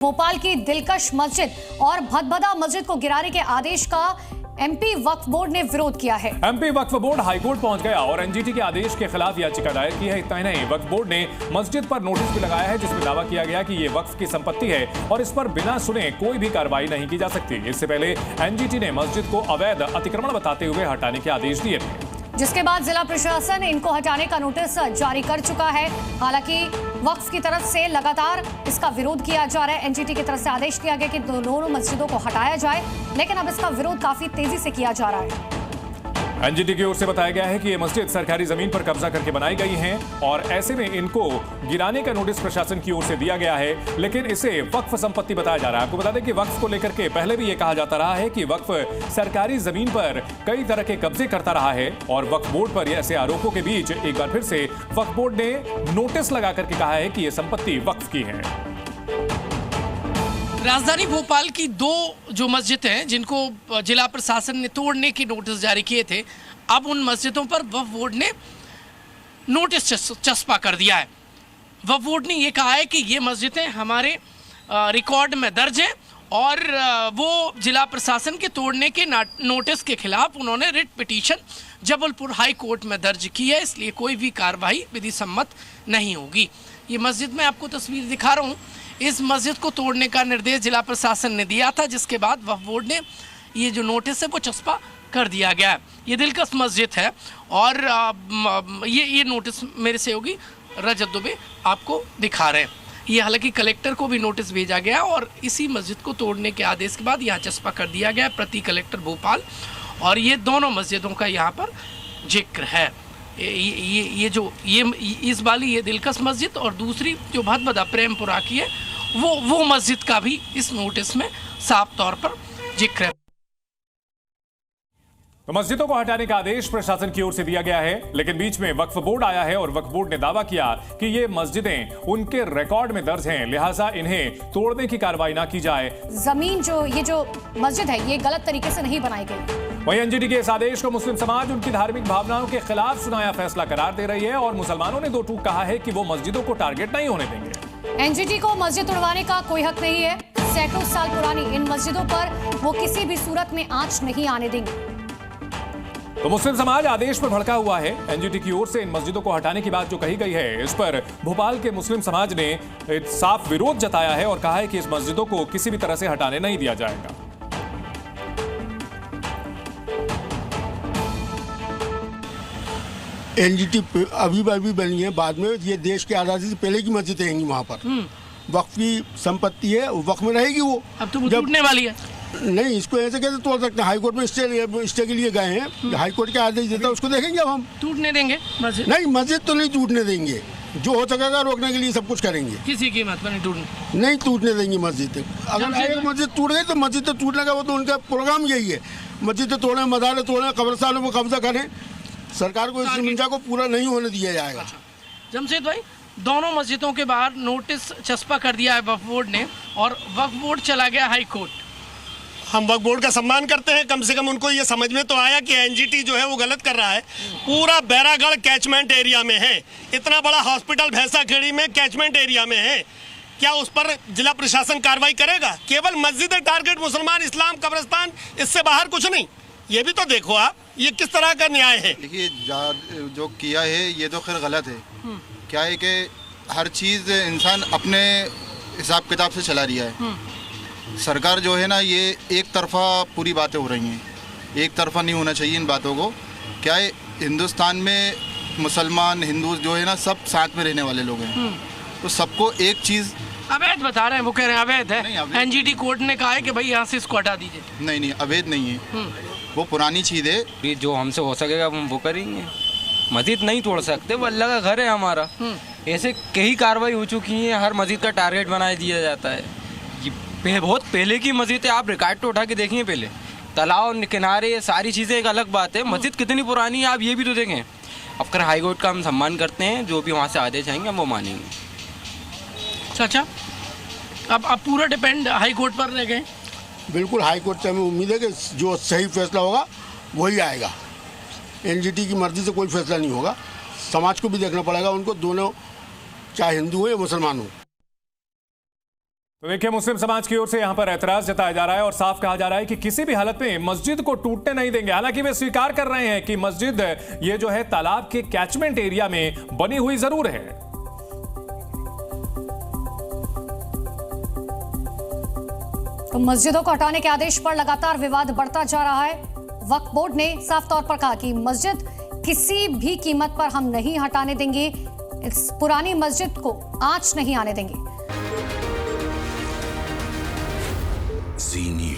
भोपाल की दिलकश मस्जिद और भदभदा मस्जिद को गिराने के आदेश का एमपी वक्फ बोर्ड ने विरोध किया है। एमपी वक्फ बोर्ड हाईकोर्ट पहुंच गया और एनजीटी के आदेश के खिलाफ याचिका दायर की है। इतना ही नहीं, वक्फ बोर्ड ने मस्जिद पर नोटिस भी लगाया है जिसमें दावा किया गया कि ये वक्फ की संपत्ति है और इस पर बिना सुने कोई भी कार्रवाई नहीं की जा सकती। इससे पहले एनजीटी ने मस्जिद को अवैध अतिक्रमण बताते हुए हटाने के आदेश दिए थे, जिसके बाद जिला प्रशासन इनको हटाने का नोटिस जारी कर चुका है। हालांकि वक्फ की तरफ से लगातार इसका विरोध किया जा रहा है। एनजीटी की तरफ से आदेश दिया गया कि दोनों मस्जिदों को हटाया जाए, लेकिन अब इसका विरोध काफी तेजी से किया जा रहा है। एनजीटी की ओर से बताया गया है कि ये मस्जिद सरकारी जमीन पर कब्जा करके बनाई गई है और ऐसे में इनको गिराने का नोटिस प्रशासन की ओर से दिया गया है, लेकिन इसे वक्फ संपत्ति बताया जा रहा है। आपको बता दें कि वक्फ को लेकर के पहले भी ये कहा जाता रहा है कि वक्फ सरकारी जमीन पर कई तरह के कब्जे करता रहा है और वक्फ बोर्ड पर ऐसे आरोपों के बीच एक बार फिर से वक्फ बोर्ड ने नोटिस लगा करके कहा है कि यह संपत्ति वक्फ की है। राजधानी भोपाल की दो जो मस्जिद हैं जिनको जिला प्रशासन ने तोड़ने की नोटिस जारी किए थे, अब उन मस्जिदों पर वक्फ बोर्ड ने नोटिस चस्पा कर दिया है। वक्फ बोर्ड ने ये कहा है कि ये मस्जिदें हमारे रिकॉर्ड में दर्ज हैं और वो जिला प्रशासन के तोड़ने के नोटिस के खिलाफ उन्होंने writ petition Jabalpur high court में दर्ज की है, इसलिए कोई भी कार्रवाई विधि सम्मत नहीं होगी। ये मस्जिद में आपको तस्वीर दिखा रहा हूँ। इस मस्जिद को तोड़ने का निर्देश जिला प्रशासन ने दिया था, जिसके बाद वक्फ बोर्ड ने ये जो नोटिस है वो चस्पा कर दिया गया है। ये दिलकश मस्जिद है और ये नोटिस मेरे सहयोगी रजत दुबे आपको दिखा रहे हैं। ये हालांकि कलेक्टर को भी नोटिस भेजा गया और इसी मस्जिद को तोड़ने के आदेश के बाद यहाँ चस्पा कर दिया गया प्रति कलेक्टर भोपाल, और ये दोनों मस्जिदों का यहाँ पर जिक्र है। ये इस वाली ये दिलकश मस्जिद और दूसरी जो भदभदा प्रेमपुरा की है वो मस्जिद का भी इस नोटिस में साफ तौर पर जिक्र है। तो मस्जिदों को हटाने का आदेश प्रशासन की ओर से दिया गया है, लेकिन बीच में वक्फ बोर्ड आया है और वक्फ बोर्ड ने दावा किया कि ये मस्जिदें उनके रिकॉर्ड में दर्ज हैं, लिहाजा इन्हें तोड़ने की कार्रवाई ना की जाए। जमीन ये जो मस्जिद है ये गलत तरीके से नहीं बनाई गई। वहीं एनजीटी के इस आदेश को मुस्लिम समाज उनकी धार्मिक भावनाओं के खिलाफ सुनाया फैसला करार दे रही है और मुसलमानों ने दो टूक कहा है कि वो मस्जिदों को टारगेट नहीं होने देंगे। एनजीटी को मस्जिद उड़वाने का कोई हक नहीं है। सैकड़ों साल पुरानी इन मस्जिदों पर वो किसी भी सूरत में आंच नहीं आने देंगे। तो मुस्लिम समाज आदेश पर भड़का हुआ है। एनजीटी की ओर से इन मस्जिदों को हटाने की बात जो कही गई है, इस पर भोपाल के मुस्लिम समाज ने साफ विरोध जताया है और कहा है कि इस मस्जिदों को किसी भी तरह से हटाने नहीं दिया जाएगा। एनजीटी अभी बनी है, बाद में ये देश की आज़ादी से पहले की मस्जिद रहेंगी वहाँ पर। वक्फ की संपत्ति है, वक्फ में रहेगी वो। अब तो टूटने वाली है। नहीं, इसको ऐसे कैसे तोड़ सकते हैं? हाईकोर्ट में स्टे के लिए गए हैं, हाईकोर्ट का आदेश देता है, उसको देखेंगे अब हम। टूटने देंगे मस्जिद? नहीं, मस्जिद तो नहीं टूटने देंगे। जो हो सकेगा रोकने के लिए सब कुछ करेंगे। किसी कीमत पर नहीं टूटने देंगे मस्जिद। अगर एक मस्जिद टूट गई तो मस्जिद तो टूटने का वो तो उनका प्रोग्राम यही है। मस्जिद तोड़े, मदारे तोड़े, कब्रिस्तानों को कब्जा करें। सरकार को इस मंशा को पूरा नहीं होने दिया जाएगा। जमशेद भाई, दोनों मस्जिदों के बाहर नोटिस चस्पा कर दिया है वक्फ बोर्ड ने और वक्फ बोर्ड चला गया हाई कोर्ट। हम वक्फ बोर्ड का सम्मान करते हैं, कम से कम उनको ये समझ में तो आया कि एनजीटी जो है वो गलत कर रहा है। पूरा बैरागढ़ कैचमेंट एरिया में है, इतना बड़ा हॉस्पिटल भैंसाखेड़ी में कैचमेंट एरिया में है, क्या उस पर जिला प्रशासन कार्रवाई करेगा? केवल मस्जिद टारगेट, मुसलमान, इस्लाम, कब्रिस्तान, इससे बाहर कुछ नहीं। ये भी तो देखो आप, ये किस तरह का न्याय है? देखिए, जो किया है ये तो खैर गलत है। क्या है कि हर चीज़ इंसान अपने हिसाब किताब से चला रहा है। सरकार जो है ना, ये एक तरफा पूरी बातें हो रही हैं, एक तरफा नहीं होना चाहिए इन बातों को। क्या है, हिंदुस्तान में मुसलमान, हिंदू जो है ना, सब साथ में रहने वाले लोग हैं, तो सबको एक चीज़ अवैध बता रहे हैं, वो कह रहे हैं अवैध है। एनजीटी कोर्ट ने कहा है कि भाई यहाँ से इसको हटा दीजिए। नहीं, अवैध नहीं है, वो पुरानी चीज़ है। जो हमसे हो सकेगा हम वो करेंगे। मस्जिद नहीं तोड़ सकते, वो अल्लाह का घर है हमारा। ऐसे कई कार्रवाई हो चुकी है, हर मस्जिद का टारगेट बना दिया जाता है। ये बहुत पहले की मस्जिद है, आप रिकॉर्ड तो उठा के देखिए। पहले तालाब किनारे सारी चीज़ें एक अलग बात है, मस्जिद कितनी पुरानी है आप ये भी तो देखें। अब कर हाई कोर्ट का हम सम्मान करते हैं, जो भी वहाँ से आदेश आएंगे हम वो मानेंगे। अच्छा, अब पूरा डिपेंड हाई कोर्ट पर रह गए। बिल्कुल, हाई कोर्ट से हमें उम्मीद है कि जो सही फैसला होगा वही आएगा। एनजीटी की मर्जी से कोई फैसला नहीं होगा। समाज को भी देखना पड़ेगा उनको, दोनों चाहे हिंदू हो या मुसलमान हो। तो देखिए, मुस्लिम समाज की ओर से यहां पर ऐतराज जताया जा रहा है और साफ कहा जा रहा है कि किसी भी हालत में मस्जिद को टूटने नहीं देंगे। हालांकि वे स्वीकार कर रहे हैं कि मस्जिद ये जो है तालाब के कैचमेंट एरिया में बनी हुई जरूर है। तो मस्जिदों को हटाने के आदेश पर लगातार विवाद बढ़ता जा रहा है। वक्फ बोर्ड ने साफ तौर पर कहा कि मस्जिद किसी भी कीमत पर हम नहीं हटाने देंगे, इस पुरानी मस्जिद को आंच नहीं आने देंगे। जी न्यूज़।